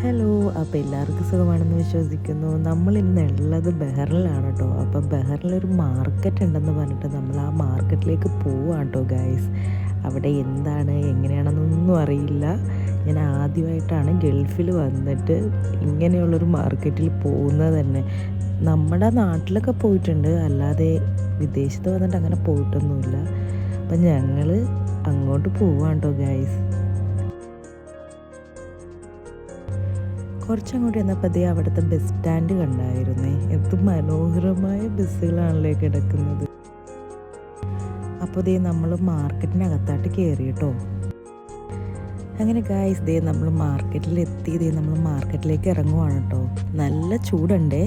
Hello, അപ്പോൾ എല്ലാവർക്കും സുഖമാണെന്ന് വിശ്വസിക്കുന്നു. നമ്മൾ ഇന്നുള്ളത് ബഹറിലാണ് കേട്ടോ. അപ്പോൾ ബഹറിലൊരു മാർക്കറ്റ് ഉണ്ടെന്ന് പറഞ്ഞിട്ട് നമ്മൾ ആ മാർക്കറ്റിലേക്ക് പോവാണ് കേട്ടോ ഗൈസ്. അവിടെ എന്താണ് എങ്ങനെയാണെന്നൊന്നും അറിയില്ല. ഞാൻ ആദ്യമായിട്ടാണ് ഗൾഫിൽ വന്നിട്ട് ഇങ്ങനെയുള്ളൊരു മാർക്കറ്റിൽ പോകുന്നത് തന്നെ. നമ്മുടെ നാട്ടിലൊക്കെ പോയിട്ടുണ്ട്, അല്ലാതെ വിദേശത്ത് വന്നിട്ട് അങ്ങനെ പോയിട്ടൊന്നുമില്ല. അപ്പം ഞങ്ങൾ അങ്ങോട്ട് പോവാണ് കേട്ടോ ഗൈസ്. കുറച്ചങ്ങോട്ട് ചെന്നപ്പോൾ അതേ അവിടുത്തെ ബസ് സ്റ്റാൻഡ് കണ്ടായിരുന്നേ. എന്ത് മനോഹരമായ ബസ്സുകളാണല്ലേ കിടക്കുന്നത്. അപ്പോൾ ദേ നമ്മൾ മാർക്കറ്റിനകത്തായിട്ട് കയറി കേട്ടോ. അങ്ങനെ ഗായ്സ്, ദേ നമ്മൾ മാർക്കറ്റിലെത്തി. ദേ നമ്മൾ മാർക്കറ്റിലേക്ക് ഇറങ്ങുവാണ് കേട്ടോ. നല്ല ചൂടുണ്ടേ.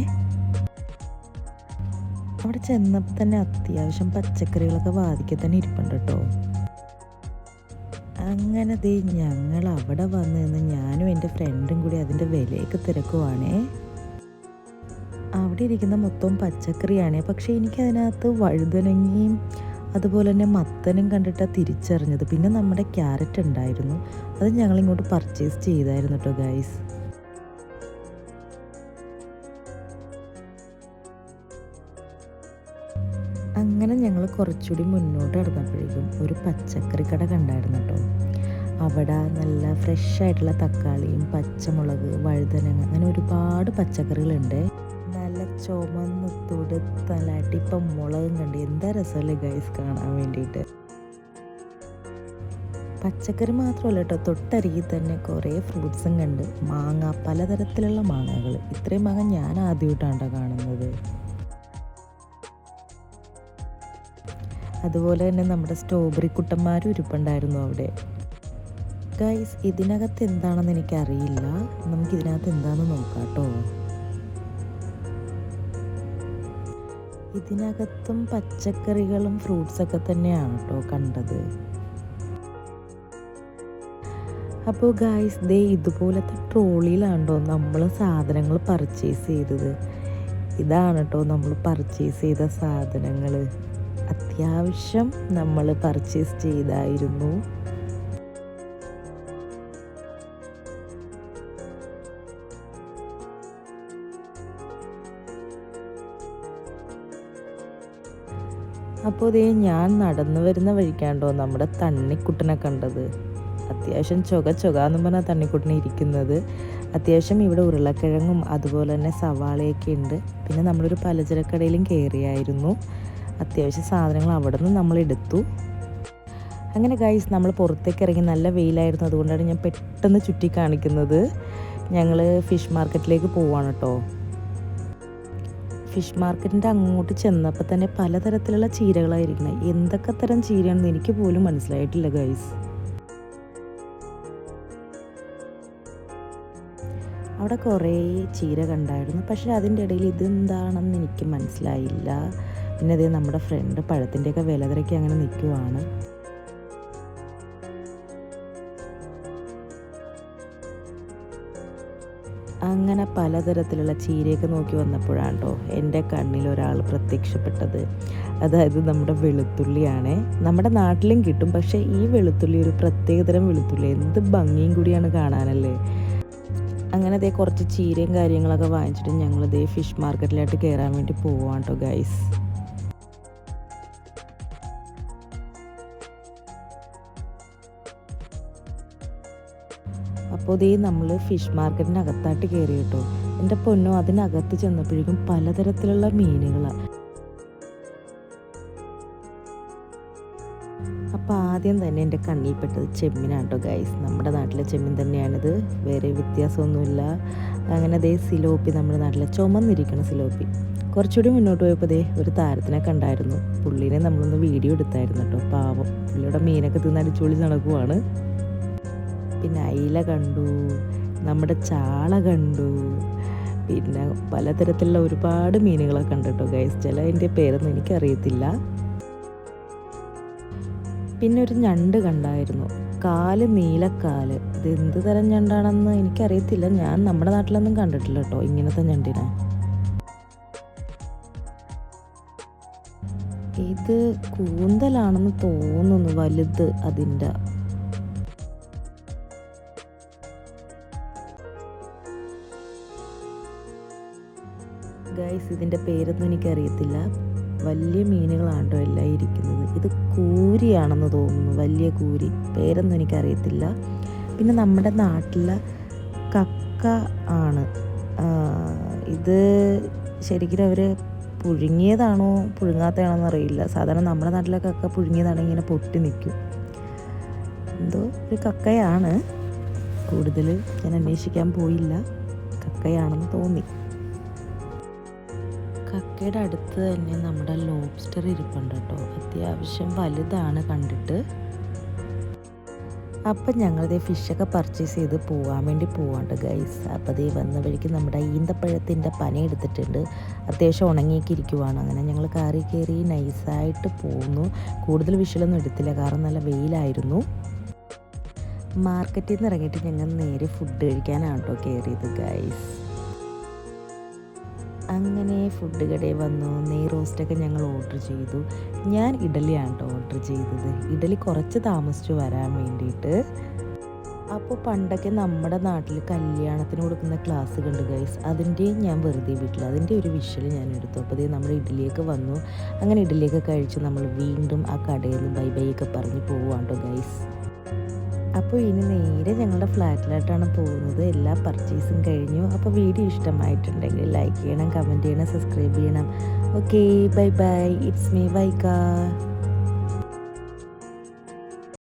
അവിടെ ചെന്നപ്പോൾ തന്നെ അത്യാവശ്യം പച്ചക്കറികളൊക്കെ വാതിക്കെ തന്നെ ഇരിപ്പുണ്ട് കേട്ടോ. അങ്ങനെ ദേ ഞങ്ങൾ അവിടെ വന്ന് നിന്ന് ഞാനും എൻ്റെ ഫ്രണ്ടും കൂടി അതിൻ്റെ വിലയൊക്കെ തിരക്കുവാണേ. അവിടെ ഇരിക്കുന്ന മൊത്തം പച്ചക്കറിയാണേ. പക്ഷേ എനിക്കതിനകത്ത് വഴുതനങ്ങയും അതുപോലെ തന്നെ മത്തനും കണ്ടിട്ടാണ് തിരിച്ചറിഞ്ഞത്. പിന്നെ നമ്മുടെ ക്യാരറ്റ് ഉണ്ടായിരുന്നു, അത് ഞങ്ങളിങ്ങോട്ട് പർച്ചേസ് ചെയ്തായിരുന്നു കേട്ടോ ഗൈസ്. അങ്ങനെ ഞങ്ങൾ കുറച്ചുകൂടി മുന്നോട്ട് നടന്നപ്പോഴേക്കും ഒരു പച്ചക്കറി കട കണ്ടായിരുന്നു കേട്ടോ. അവിടെ നല്ല ഫ്രഷ് ആയിട്ടുള്ള തക്കാളിയും പച്ചമുളക്, വഴുതനങ്ങ, അങ്ങനെ ഒരുപാട് പച്ചക്കറികളുണ്ട്. നല്ല ചുമന്ന് തുടുത്ത നല്ല അടിപ്പം മുളകും കണ്ട് എന്താ രസമല്ലേ ഗൈസ് കാണാൻ വേണ്ടിയിട്ട്. പച്ചക്കറി മാത്രമല്ല കേട്ടോ, തൊട്ടരികിൽ തന്നെ കുറേ ഫ്രൂട്ട്സും കണ്ട്. മാങ്ങ, പലതരത്തിലുള്ള മാങ്ങകൾ. ഇത്രയും മാങ്ങ ഞാൻ ആദ്യമായിട്ടാണ് കാണുന്നത്. അതുപോലെ തന്നെ നമ്മുടെ സ്ട്രോബെറി കുട്ടന്മാരും ഇരിപ്പുണ്ടായിരുന്നു അവിടെ. ഗൈസ്, ഇതിനകത്ത് എന്താണെന്ന് എനിക്കറിയില്ല. നമുക്കിതിനകത്ത് എന്താണെന്ന് നോക്കാം കേട്ടോ. ഇതിനകത്തും പച്ചക്കറികളും ഫ്രൂട്ട്സൊക്കെ തന്നെയാണ് കേട്ടോ കണ്ടത്. അപ്പോൾ ഗൈസ്, ദേ ഇതുപോലത്തെ ട്രോളിയിലാണോ നമ്മൾ സാധനങ്ങൾ പർച്ചേസ് ചെയ്തത്. ഇതാണ് കേട്ടോ നമ്മൾ പർച്ചേസ് ചെയ്ത സാധനങ്ങൾ. അത്യാവശ്യം നമ്മൾ പർച്ചേസ് ചെയ്തായിരുന്നു. അപ്പോൾ ദേ ഞാൻ നടന്നു വരുന്ന വഴിക്കാണ്ടോ നമ്മുടെ തണ്ണിക്കുട്ടനെ കണ്ടത്. അത്യാവശ്യം ചൊകാന്ന് പറഞ്ഞാൽ തണ്ണിക്കുട്ടനെ ഇരിക്കുന്നത്. അത്യാവശ്യം ഇവിടെ ഉരുളക്കിഴങ്ങും അതുപോലെ തന്നെ സവാളയൊക്കെ ഉണ്ട്. പിന്നെ നമ്മളൊരു പലചരക്കടയിലും കയറിയായിരുന്നു. അത്യാവശ്യം സാധനങ്ങൾ അവിടെ നിന്ന് നമ്മൾ എടുത്തു. അങ്ങനെ ഗൈസ്, നമ്മൾ പുറത്തേക്ക് ഇറങ്ങി. നല്ല വെയിലായിരുന്നു, അതുകൊണ്ടാണ് ഞാൻ പെട്ടെന്ന് ചുറ്റി കാണിക്കുന്നത്. ഞങ്ങൾ ഫിഷ് മാർക്കറ്റിലേക്ക് പോവാണ് കേട്ടോ. ഫിഷ് മാർക്കറ്റിൻ്റെ അങ്ങോട്ട് ചെന്നപ്പോൾ തന്നെ പലതരത്തിലുള്ള ചീരകളായിരിക്കണം. എന്തൊക്കെ തരം ചീരയാണെന്ന് എനിക്ക് പോലും മനസ്സിലായിട്ടില്ല ഗൈസ്. അവിടെ കുറേ ചീര കണ്ടായിരുന്നു, പക്ഷേ അതിൻ്റെ ഇടയിൽ ഇതെന്താണെന്ന് എനിക്ക് മനസ്സിലായില്ല. പിന്നെ അതേ നമ്മുടെ ഫ്രണ്ട് പഴത്തിൻ്റെയൊക്കെ വില തിരക്കി അങ്ങനെ നിൽക്കുവാണ്. അങ്ങനെ പലതരത്തിലുള്ള ചീരയൊക്കെ നോക്കി വന്നപ്പോഴാണ് കേട്ടോ എൻ്റെ കണ്ണിൽ ഒരാൾ പ്രത്യക്ഷപ്പെട്ടത്. അതായത് നമ്മുടെ വെളുത്തുള്ളിയാണേ. നമ്മുടെ നാട്ടിലും കിട്ടും, പക്ഷേ ഈ വെളുത്തുള്ളി ഒരു പ്രത്യേകതരം വെളുത്തുള്ളി. എന്ത് ഭംഗിയും കൂടിയാണ് കാണാനല്ലേ. അങ്ങനെ ദേ കുറച്ച് ചീരയും കാര്യങ്ങളൊക്കെ വാങ്ങിച്ചിട്ട് ഞങ്ങൾ ദേ ഫിഷ് മാർക്കറ്റിലായിട്ട് കയറാൻ വേണ്ടി പോവാണ് കേട്ടോ ഗൈസ്. അപ്പോൾ ദേ നമ്മൾ ഫിഷ് മാർക്കറ്റിനകത്തായിട്ട് കയറി കേട്ടോ. എൻ്റെ പൊന്നോ, അതിനകത്ത് ചെന്നപ്പോഴേക്കും പലതരത്തിലുള്ള മീനുകളാണ്. അപ്പോൾ ആദ്യം തന്നെ എൻ്റെ കണ്ണിൽപ്പെട്ടത് ചെമ്മീനാണ് കേട്ടോ ഗൈസ്. നമ്മുടെ നാട്ടിലെ ചെമ്മീൻ തന്നെയാണിത്, വേറെ വ്യത്യാസമൊന്നുമില്ല. അങ്ങനെ ദേ സിലോപ്പി, നമ്മുടെ നാട്ടിലെ ചുമന്നിരിക്കണം സിലോപ്പി. കുറച്ചുകൂടി മുന്നോട്ട് പോയപ്പോൾ ദേ ഒരു താരത്തിനെ കണ്ടായിരുന്നു. പുള്ളീനെ നമ്മളൊന്ന് വീഡിയോ എടുത്തായിരുന്നു കേട്ടോ. പാവം, പുള്ളിയുടെ മീനൊക്കെ തിന്ന് അടിച്ചുപൊളി നടക്കുവാണ്. പിന്നെ അയില കണ്ടു, നമ്മുടെ ചാള കണ്ടു, പിന്നെ പലതരത്തിലുള്ള ഒരുപാട് മീനുകളൊക്കെ കണ്ടു കേട്ടോ ഗൈസ്. ചിലതിൻ്റെ പേരൊന്നും എനിക്കറിയത്തില്ല. പിന്നെ ഒരു ഞണ്ട് കണ്ടായിരുന്നു, കാല് നീലക്കാല്. ഇത് എന്ത് തരം ഞണ്ടാണെന്ന് എനിക്കറിയത്തില്ല. ഞാൻ നമ്മുടെ നാട്ടിലൊന്നും കണ്ടിട്ടില്ല കേട്ടോ ഇങ്ങനത്തെ ഞണ്ടിനെ. ഇത് കൂന്തലാണെന്ന് തോന്നുന്നു, വലുത് അതിൻ്റെ. ഗൈസ് ഇതിൻ്റെ പേരൊന്നും എനിക്കറിയത്തില്ല. വലിയ മീനുകളാണ് കേട്ടോ എല്ലാം ഇരിക്കുന്നത്. ഇത് കൂരിയാണെന്ന് തോന്നുന്നു, വലിയ കൂരി. പേരൊന്നും എനിക്കറിയത്തില്ല. പിന്നെ നമ്മുടെ നാട്ടിലെ കക്ക ആണ്. ഇത് ശരിക്കും അവർ പുഴുങ്ങിയതാണോ പുഴുങ്ങാത്തതാണോ അറിയില്ല. സാധാരണ നമ്മുടെ നാട്ടിലെ കക്ക പുഴുങ്ങിയതാണെങ്കിൽ ഇങ്ങനെ പൊട്ടി നിൽക്കും. എന്തോ ഒരു കക്കയാണ്. കൂടുതൽ ഞാൻ അന്വേഷിക്കാൻ പോയില്ല. കക്കയാണെന്ന് തോന്നി. കക്കയുടെ അടുത്ത് തന്നെ നമ്മുടെ ലോബ്സ്റ്റർ ഇരിപ്പുണ്ട് കേട്ടോ. അത്യാവശ്യം വലുതാണ് കണ്ടിട്ട്. അപ്പം ഞങ്ങളിതേ ഫിഷൊക്കെ പർച്ചേസ് ചെയ്ത് പോകാൻ വേണ്ടി പോവാണ്ട് ഗൈസ്. അപ്പോൾ അതേ വന്ന വഴിക്ക് നമ്മുടെ ഈന്തപ്പഴത്തിൻ്റെ പന എടുത്തിട്ടുണ്ട്. അത്യാവശ്യം ഉണങ്ങിയൊക്കെ ഇരിക്കുവാണ്. അങ്ങനെ ഞങ്ങൾ കാറി കയറി നൈസായിട്ട് പോന്നു. കൂടുതൽ വിഷലൊന്നും എടുത്തില്ല, കാരണം നല്ല വെയിലായിരുന്നു. മാർക്കറ്റിൽ നിന്ന് ഇറങ്ങിയിട്ട് ഞങ്ങൾ നേരെ ഫുഡ് കഴിക്കാനാണ് കേട്ടോ കയറിയത് ഗൈസ്. അങ്ങനെ ഫുഡ് കടയിൽ വന്നു. നെയ് റോസ്റ്റൊക്കെ ഞങ്ങൾ ഓർഡർ ചെയ്തു. ഞാൻ ഇഡലിയാണ് കേട്ടോ ഓർഡർ ചെയ്തത്. ഇഡലി കുറച്ച് താമസിച്ചു വരാൻ വേണ്ടിയിട്ട്. അപ്പോൾ പണ്ടൊക്കെ നമ്മുടെ നാട്ടിൽ കല്യാണത്തിന് കൊടുക്കുന്ന ക്ലാസ് കണ്ട് ഗൈസ്, അതിൻ്റെയും ഞാൻ വെറുതെ വീട്ടിൽ അതിൻ്റെ ഒരു വിഷ്വൽ ഞാൻ എടുത്തു. അപ്പോൾ അതേ നമ്മുടെ ഇഡലിയൊക്കെ വന്നു. അങ്ങനെ ഇഡലിയൊക്കെ കഴിച്ച് നമ്മൾ വീണ്ടും ആ കടയിൽ നിന്ന് ബൈ ബൈ ഒക്കെ പറഞ്ഞ് പോവാണ് കേട്ടോ ഗൈസ്. അപ്പോൾ ഇനി നേരെ ഞങ്ങളുടെ ഫ്ലാറ്റിലായിട്ടാണ് പോകുന്നത്. എല്ലാ പർച്ചേസും കഴിഞ്ഞു. അപ്പോൾ വീഡിയോ ഇഷ്ടമായിട്ടുണ്ടെങ്കിൽ ലൈക്ക് ചെയ്യണം, കമൻറ്റ് ചെയ്യണം, സബ്സ്ക്രൈബ് ചെയ്യണം. Okay, bye bye. It's me Vaika.